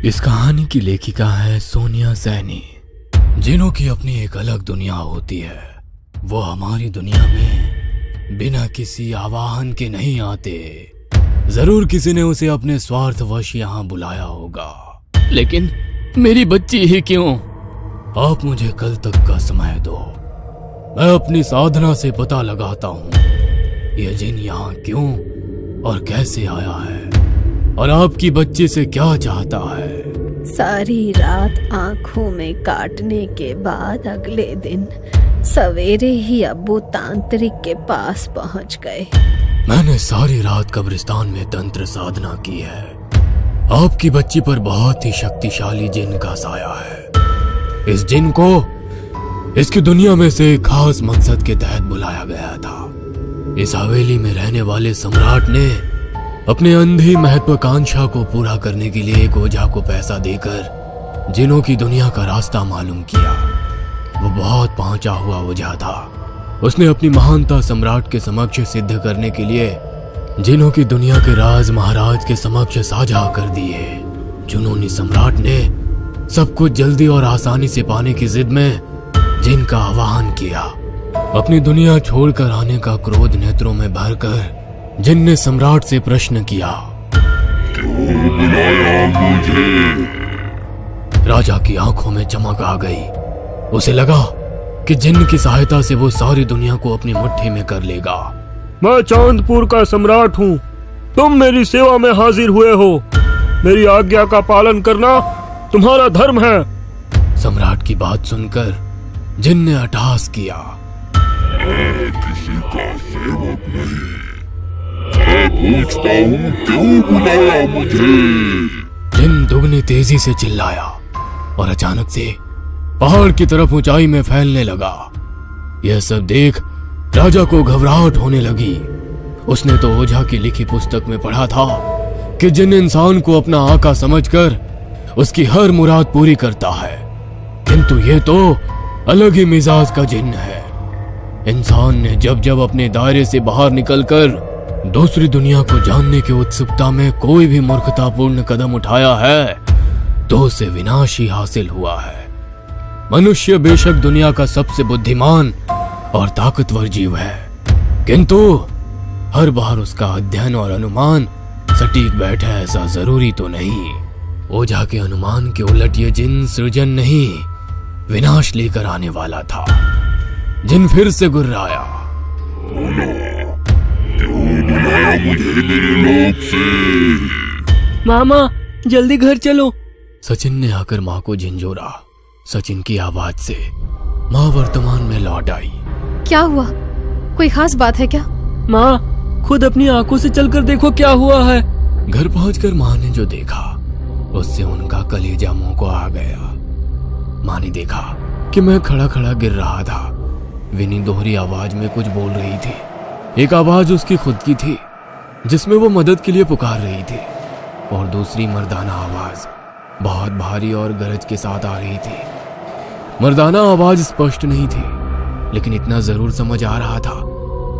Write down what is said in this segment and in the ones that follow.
इस कहानी की लेखिका है सोनिया सैनी। जिनों की अपनी एक अलग दुनिया होती है, वो हमारी दुनिया में बिना किसी आवाहन के नहीं आते। जरूर किसी ने उसे अपने स्वार्थवश यहाँ बुलाया होगा, लेकिन मेरी बच्ची ही क्यों? आप मुझे कल तक का समय दो, मैं अपनी साधना से पता लगाता हूँ यह जिन यहाँ क्यों और कैसे आया है और आपकी बच्ची से क्या चाहता है। सारी रात आंखों में काटने के बाद अगले दिन सवेरे ही अब्बू तांत्रिक के पास पहुंच गए। मैंने सारी रात कब्रिस्तान में तंत्र साधना की है। आपकी बच्ची पर बहुत ही शक्तिशाली जिन का साया है। इस जिन को इसकी दुनिया में से खास मकसद के तहत बुलाया गया था। इस हवेली में रहने वाले सम्राट ने अपने अंधी महत्वाकांक्षा को पूरा करने के लिए एक ओझा को पैसा देकर जिनों की दुनिया का रास्ता मालूम किया। वो बहुत पहुंचा हुआ ओझा था। उसने अपनी महानता सम्राट के समक्ष सिद्ध करने के लिए जिनों की दुनिया के राज महाराज के समक्ष साझा कर दिए। जुनूनी सम्राट ने सब कुछ जल्दी और आसानी से पाने की जिद में जिन का आह्वान किया। अपनी दुनिया छोड़कर आने का क्रोध नेत्रों में भरकर जिन ने सम्राट से प्रश्न किया, क्यों बुलाया मुझे? राजा की आंखों में चमक आ गई। उसे लगा कि जिन की सहायता से वो सारी दुनिया को अपनी मुट्ठी में कर लेगा। मैं चांदपुर का सम्राट हूँ, तुम मेरी सेवा में हाजिर हुए हो। मेरी आज्ञा का पालन करना तुम्हारा धर्म है। सम्राट की बात सुनकर जिन ने अट्टहास किया, मैं किसी का सेवक नहीं, मैं पूछता हूँ क्यों बुलाया मुझे? जिन दुगनी तेजी से चिल्लाया और अचानक से पहाड़ की तरफ ऊंचाई में फैलने लगा। यह सब देख राजा को घबराहट होने लगी। उसने तो ओझा की लिखी पुस्तक में पढ़ा था कि जिन इंसान को अपना आका समझकर उसकी हर मुराद पूरी करता है, किंतु ये तो अलग ही मिजाज का जिन है। इंसान ने जब जब अपने दायरे से बाहर निकलकर दूसरी दुनिया को जानने की उत्सुकता में कोई भी मूर्खतापूर्ण कदम उठाया है, तो उसे विनाश ही हासिल हुआ है। मनुष्य बेशक दुनिया का सबसे बुद्धिमान और ताकतवर जीव है, किंतु हर बार उसका अध्ययन और अनुमान सटीक बैठे ऐसा जरूरी तो नहीं। ओझा के अनुमान के उलट ये जिन सृजन नहीं, विनाश लेकर आने वाला था। जिन फिर से गुर्राया, क्यों बुलाया मुझे मेरे लोक से? मामा जल्दी घर चलो। सचिन ने आकर माँ को झिंझोरा। सचिन की आवाज से माँ वर्तमान में लौट आई। क्या हुआ? कोई खास बात है क्या? माँ खुद अपनी आंखों से चलकर देखो क्या हुआ है। घर पहुंचकर माँ ने जो देखा उससे उनका कलेजा मुंह को आ गया। माँ ने देखा कि मैं खड़ा खड़ा गिर रहा था। विनी दोहरी आवाज में कुछ बोल रही थी। एक आवाज उसकी खुद की थी जिसमें वो मदद के लिए पुकार रही थी, और दूसरी मर्दाना आवाज बहुत भारी और गरज के साथ आ रही थी। मर्दाना आवाज स्पष्ट नहीं थी, लेकिन इतना जरूर समझ आ रहा था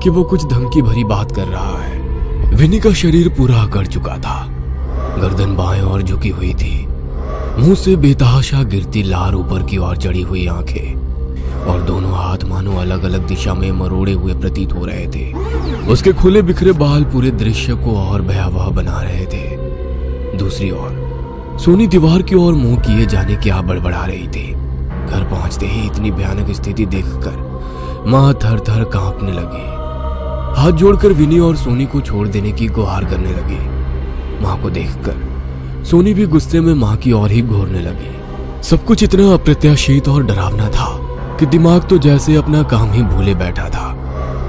कि वो कुछ धमकी भरी बात कर रहा है। विनी का शरीर पूरा अकड़ चुका था। गर्दन बाएं ओर झुकी हुई थी। मुंह से बेतहाशा गिरती लार ऊपर की ओर चढ़ी हुई आंखें, और दोनों हाथ मानो अलग अलग दिशा में मरोड़े हुए प्रतीत हो रहे थे। उसके खुले बिखरे बाल पूरे दृश्य को और भयावह बना रहे थे। दूसरी ओर सोनी दीवार की ओर मुंह किए जाने की बड़बड़ा रही थी। घर पहुंचते ही इतनी भयानक स्थिति देखकर माँ थर थर कांपने लगी। हाथ जोड़कर विनी और सोनी को छोड़ देने की गुहार करने लगी। माँ को देखकर सोनी भी गुस्से में माँ की ओर ही घूरने लगी। सब कुछ इतना अप्रत्याशित और डरावना था कि दिमाग तो जैसे अपना काम ही भूले बैठा था,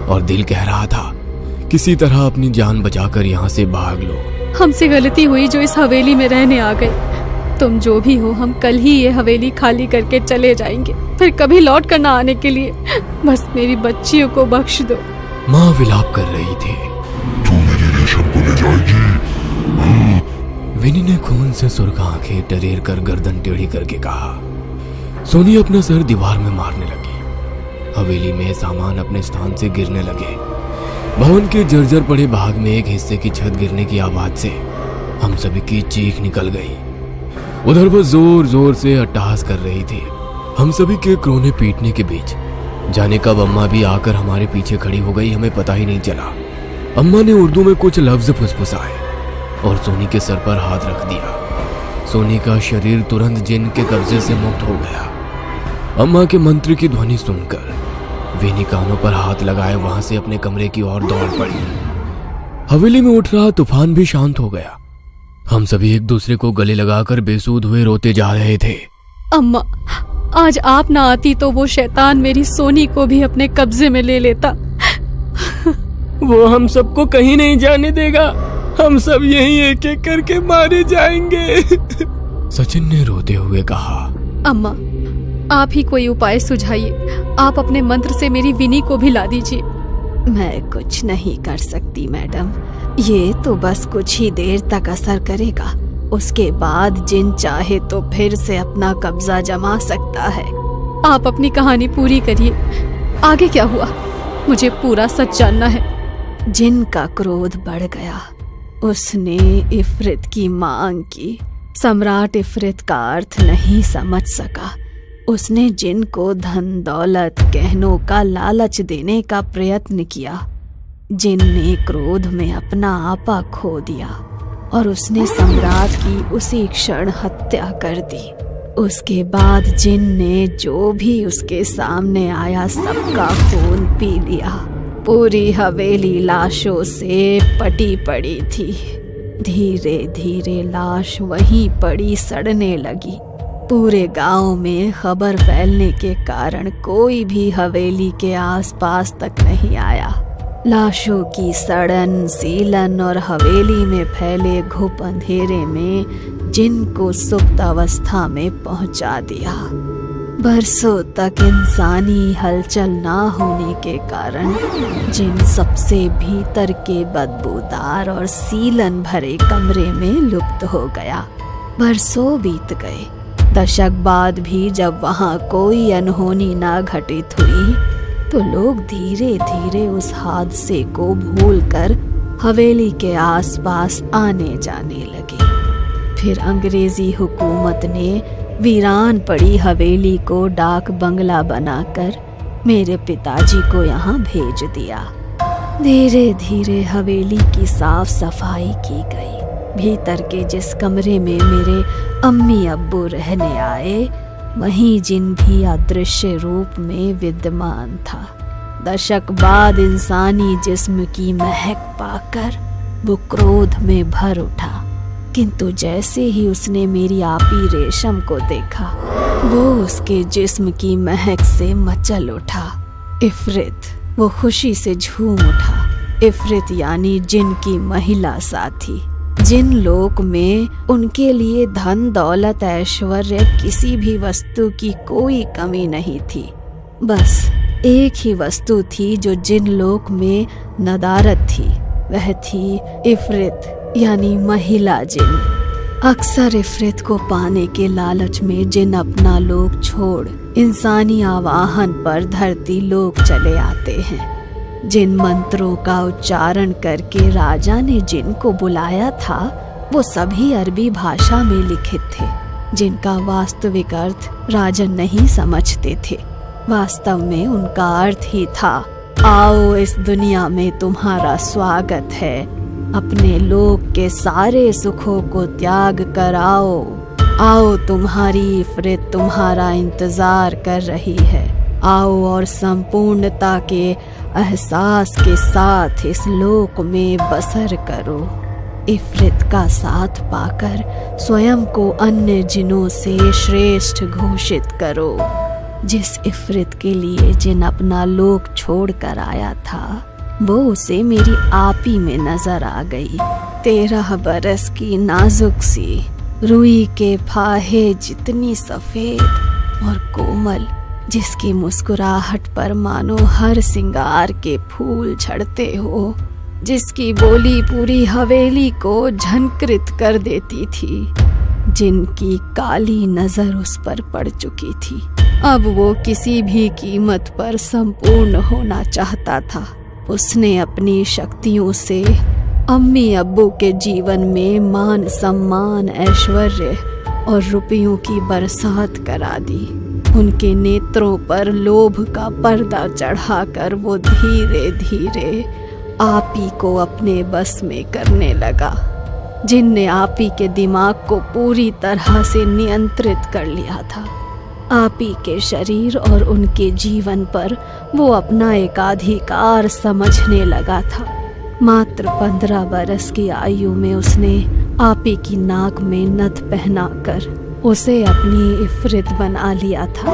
और दिल कह रहा था किसी तरह अपनी जान बचाकर यहाँ से भाग लो। हमसे गलती हुई जो इस हवेली में रहने आ गए। तुम जो भी हो, हम कल ही ये हवेली खाली करके चले जाएंगे, फिर कभी लौट कर ना आने के लिए। बस मेरी बच्चियों को बख्श दो। माँ विलाप कर रही थी। तू मेरी रेशम को ले जाएगी? विनी ने खून से सुर्ख आंखें टरेर कर गर्दन टेढ़ी करके कहा। सोनी अपना सर दीवार में मारने लगी। हवेली में सामान अपने स्थान से गिरने लगे। भवन के जर्जर पड़े भाग में एक हिस्से की छत गिरने की आवाज से हम सभी की चीख निकल गई। उधर वो जोर जोर से अट्टहास कर रही थी। हम सभी के रोने पीटने के बीच जाने कब अम्मा भी आकर हमारे पीछे खड़ी हो गई, हमें पता ही नहीं चला। अम्मा ने उर्दू में कुछ लफ्ज फुसफुसाए और सोनी के सर पर हाथ रख दिया। सोनी का शरीर तुरंत जिन के कब्जे से मुक्त हो गया। अम्मा के मंत्र की ध्वनि सुनकर विनी कानों पर हाथ लगाए वहां से अपने कमरे की ओर दौड़ पड़ी। हवेली में उठ रहा तूफान भी शांत हो गया। हम सभी एक दूसरे को गले लगाकर बेसूध हुए रोते जा रहे थे। अम्मा, आज आप ना आती तो वो शैतान मेरी सोनी को भी अपने कब्जे में ले लेता। वो हम सबको कहीं नहीं जाने देगा। हम सब यहीं एक एक करके मारे जाएंगे। सचिन ने रोते हुए कहा। अम्मा, आप ही कोई उपाय सुझाइए। आप अपने मंत्र से मेरी विनी को भी ला दीजिए। मैं कुछ नहीं कर सकती मैडम, ये तो बस कुछ ही देर तक असर करेगा। उसके बाद जिन चाहे तो फिर से अपना कब्जा जमा सकता है। आप अपनी कहानी पूरी करिए। आगे क्या हुआ, मुझे पूरा सच जानना है। जिन का क्रोध बढ़ गया। उसने इफरित की मांग की। सम्राट इफरित का अर्थ नहीं समझ सका। उसने जिन को धन दौलत गहनों का लालच देने का प्रयत्न किया। जिन ने क्रोध में अपना आपा खो दिया और उसने सम्राट की उसी क्षण हत्या कर दी। उसके बाद जिन ने जो भी उसके सामने आया सबका खून पी लिया। पूरी हवेली लाशों से पटी पड़ी थी। धीरे धीरे लाश वहीं पड़ी सड़ने लगी। पूरे गांव में खबर फैलने के कारण कोई भी हवेली के आसपास तक नहीं आया। लाशों की सड़न सीलन और हवेली में फैले घुप अंधेरे में जिन को सुप्त अवस्था में पहुंचा दिया। बरसों तक इंसानी हलचल ना होने के कारण जिन सबसे भीतर के बदबूदार और सीलन भरे कमरे में लुप्त हो गया। बरसों बीत गए। दशक बाद भी जब वहां कोई अनहोनी ना घटित हुई तो लोग धीरे धीरे उस हादसे को भूलकर हवेली के आसपास आने जाने लगे। फिर अंग्रेजी हुकूमत ने वीरान पड़ी हवेली को डाक बंगला बनाकर मेरे पिताजी को यहाँ भेज दिया। धीरे धीरे हवेली की साफ सफाई की गई। भीतर के जिस कमरे में मेरे अम्मी अब्बू रहने आए वहीं जिन भी अदृश्य रूप में विद्यमान था। दशक बाद इंसानी जिस्म की महक पाकर वो क्रोध में भर उठा, किंतु जैसे ही उसने मेरी आपी रेशम को देखा वो उसके जिस्म की महक से मचल उठा। इफरित वो खुशी से झूम उठा। इफरित यानी जिन की महिला साथी। जिन लोक में उनके लिए धन दौलत ऐश्वर्य किसी भी वस्तु की कोई कमी नहीं थी। बस एक ही वस्तु थी जो जिन लोक में नदारत थी, वह थी इफरित यानी महिला जिन। अक्सर इफरित को पाने के लालच में जिन अपना लोक छोड़ इंसानी आवाहन पर धरती लोक चले आते हैं। जिन मंत्रों का उच्चारण करके राजा ने जिन को बुलाया था वो सभी अरबी भाषा में लिखित थे, जिनका वास्तविक अर्थ राजन नहीं समझते थे। वास्तव में उनका अर्थ ही था, आओ इस दुनिया में तुम्हारा स्वागत है, अपने लोक के सारे सुखों को त्याग कर आओ। आओ तुम्हारी इफरित तुम्हारा इंतजार कर रही है। आओ और संपूर्णता के एहसास के साथ इस लोक में बसर करो। इफरित का साथ पाकर स्वयं को अन्य जिनों से श्रेष्ठ घोषित करो। जिस इफरित के लिए जिन अपना लोक छोड़ कर आया था वो उसे मेरी आपी में नजर आ गई। 13 बरस की नाजुक सी, रुई के फाहे जितनी सफेद और कोमल, जिसकी मुस्कुराहट पर मानो हर सिंगार के फूल झड़ते हो, जिसकी बोली पूरी हवेली को झंकृत कर देती थी, जिनकी काली नजर उस पर पड़ चुकी थी। अब वो किसी भी कीमत पर संपूर्ण होना चाहता था। उसने अपनी शक्तियों से अम्मी अब्बू के जीवन में मान सम्मान ऐश्वर्य और रुपयों की बरसात करा दी। उनके नेत्रों पर लोभ का पर्दा चढ़ाकर वो धीरे धीरे आपी को अपने बस में करने लगा। जिन ने आपी के दिमाग को पूरी तरह से नियंत्रित कर लिया था। आपी के शरीर और उनके जीवन पर वो अपना एकाधिकार समझने लगा था। मात्र 15 बरस की आयु में उसने आपी की नाक में नथ पहनाकर उसे अपनी इफरित बना लिया था।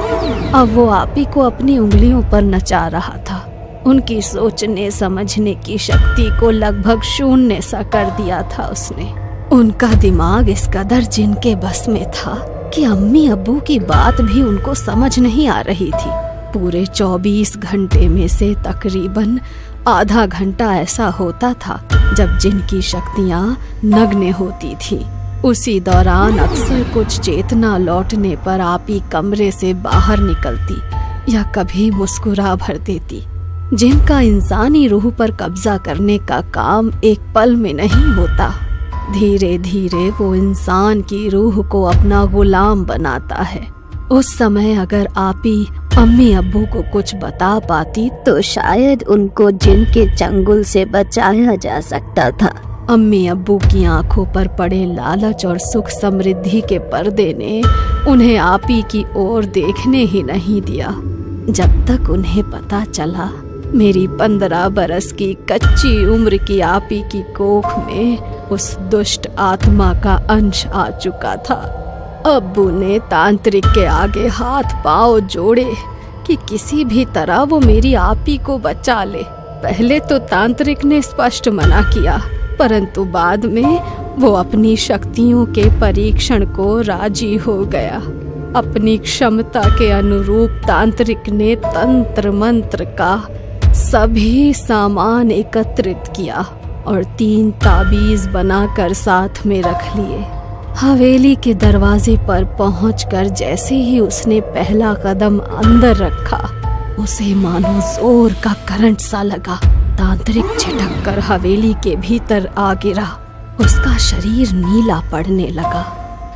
अब वो आपी को अपनी उंगलियों पर नचा रहा था। उनकी सोचने समझने की शक्ति को लगभग शून्य सा कर दिया था उसने। उनका दिमाग इस कदर जिनके बस में था कि अम्मी अब्बू की बात भी उनको समझ नहीं आ रही थी। पूरे 24 घंटे में से तकरीबन आधा घंटा ऐसा होता था जब जिनकी शक्तियाँ नग्न होती थी। उसी दौरान अक्सर कुछ चेतना लौटने पर आपी कमरे से बाहर निकलती या कभी मुस्कुरा भर देती। जिनका इंसानी रूह पर कब्जा करने का काम एक पल में नहीं होता। धीरे धीरे वो इंसान की रूह को अपना गुलाम बनाता है। उस समय अगर आपी अम्मी अब्बू को कुछ बता पाती तो शायद उनको जिन के चंगुल से बचाया जा सकता था। अम्मी अब्बू की आंखों पर पड़े लालच और सुख समृद्धि के पर्दे ने उन्हें आपी की ओर देखने ही नहीं दिया। जब तक उन्हें पता चला मेरी 15 बरस की कच्ची उम्र की आपी की कोख में उस दुष्ट आत्मा का अंश आ चुका था। अब्बू ने तांत्रिक के आगे हाथ पांव जोड़े कि किसी भी तरह वो मेरी आपी को बचा ले। पहले तो तांत्रिक ने स्पष्ट मना किया, परंतु बाद में वो अपनी शक्तियों के परीक्षण को राजी हो गया। अपनी क्षमता के अनुरूप तांत्रिक ने तंत्र मंत्र का सभी सामान एकत्रित किया और 3 ताबीज बनाकर साथ में रख लिए। हवेली के दरवाजे पर पहुंचकर जैसे ही उसने पहला कदम अंदर रखा, उसे मानो जोर का करंट सा लगा। तांत्रिक छिटक कर हवेली के भीतर आ गिरा। उसका शरीर नीला पड़ने लगा।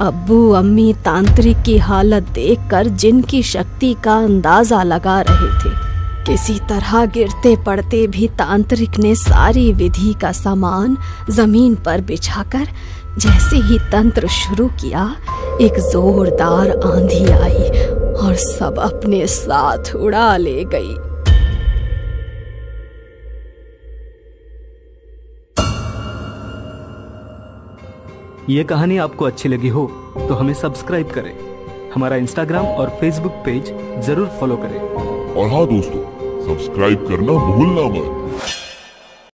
अब्बू अम्मी तांत्रिक की हालत देखकर जिनकी शक्ति का अंदाजा लगा रहे थे। किसी तरह गिरते पड़ते भी तांत्रिक ने सारी विधि का सामान जमीन पर बिछाकर जैसे ही तंत्र शुरू किया, एक जोरदार आंधी आई और सब अपने साथ उड़ा ले गई। ये कहानी आपको अच्छी लगी हो तो हमें सब्सक्राइब करें, हमारा इंस्टाग्राम और फेसबुक पेज जरूर फॉलो करें। और हाँ दोस्तों, सब्सक्राइब करना भूलना मत।